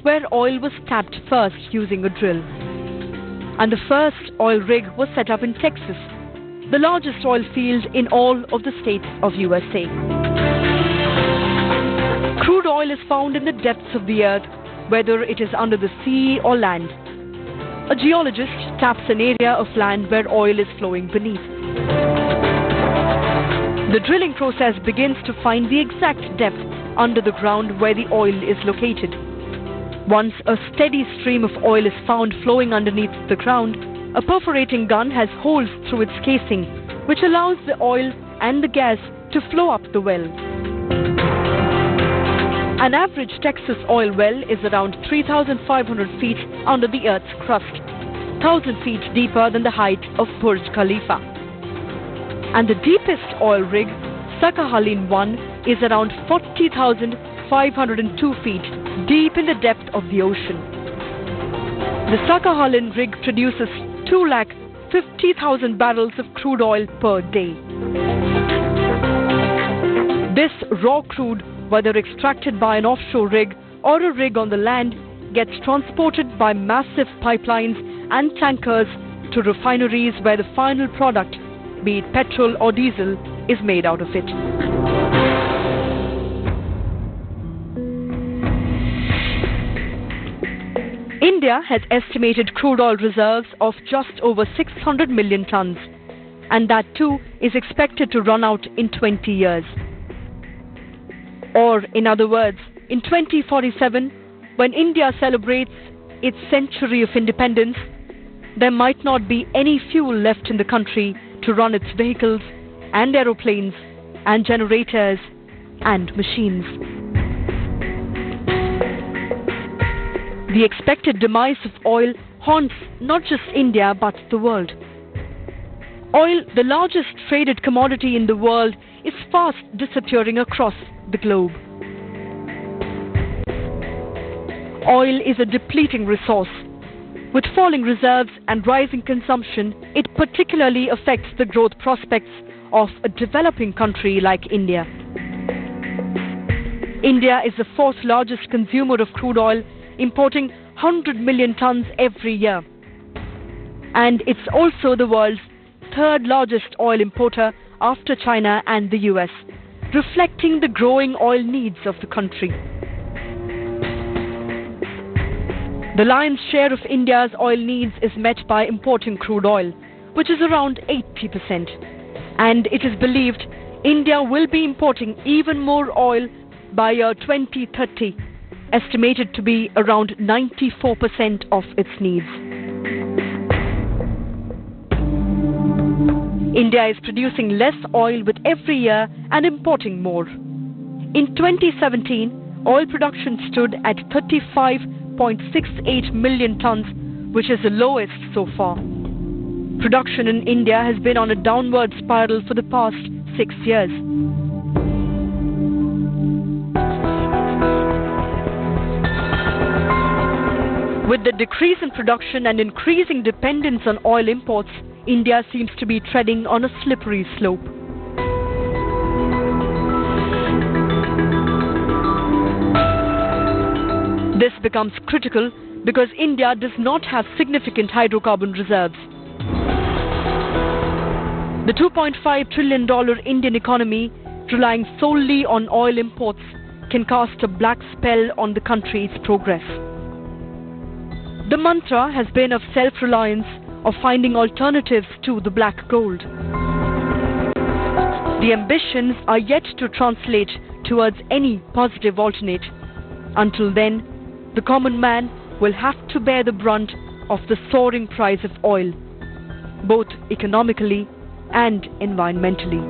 where oil was tapped first using a drill. And the first oil rig was set up in Texas, the largest oil field in all of the states of USA. Crude oil is found in the depths of the earth, whether it is under the sea or land. A geologist taps an area of land where oil is flowing beneath. The drilling process begins to find the exact depth under the ground where the oil is located. Once a steady stream of oil is found flowing underneath the ground, a perforating gun has holes through its casing, which allows the oil and the gas to flow up the well. An average Texas oil well is around 3,500 feet under the Earth's crust, 1,000 feet deeper than the height of Burj Khalifa. And the deepest oil rig, Sakhalin-1, is around 40,502 feet deep in the depth of the ocean. The Sakhalin rig produces 250,000 barrels of crude oil per day. This raw crude, whether extracted by an offshore rig or a rig on the land, gets transported by massive pipelines and tankers to refineries where the final product, be it petrol or diesel, is made out of it. India has estimated crude oil reserves of just over 600 million tons, and that too is expected to run out in 20 years. Or, in other words, in 2047, when India celebrates its century of independence, there might not be any fuel left in the country to run its vehicles and aeroplanes and generators and machines. The expected demise of oil haunts not just India but the world. Oil, the largest traded commodity in the world, is fast disappearing across the globe. Oil is a depleting resource. With falling reserves and rising consumption, it particularly affects the growth prospects of a developing country like India. India is the fourth largest consumer of crude oil, importing 100 million tons every year. And it's also the world's third largest oil importer after China and the US, reflecting the growing oil needs of the country. The lion's share of India's oil needs is met by importing crude oil, which is around 80%. And it is believed India will be importing even more oil by year 2030, estimated to be around 94% of its needs. India is producing less oil with every year and importing more. In 2017, oil production stood at 35.68 million tons, which is the lowest so far. Production in India has been on a downward spiral for the past 6 years. With the decrease in production and increasing dependence on oil imports, India seems to be treading on a slippery slope. This becomes critical because India does not have significant hydrocarbon reserves. The $2.5 trillion Indian economy, relying solely on oil imports, can cast a black spell on the country's progress. The mantra has been of self-reliance, of finding alternatives to the black gold. The ambitions are yet to translate towards any positive alternate. Until then, the common man will have to bear the brunt of the soaring price of oil, both economically and environmentally.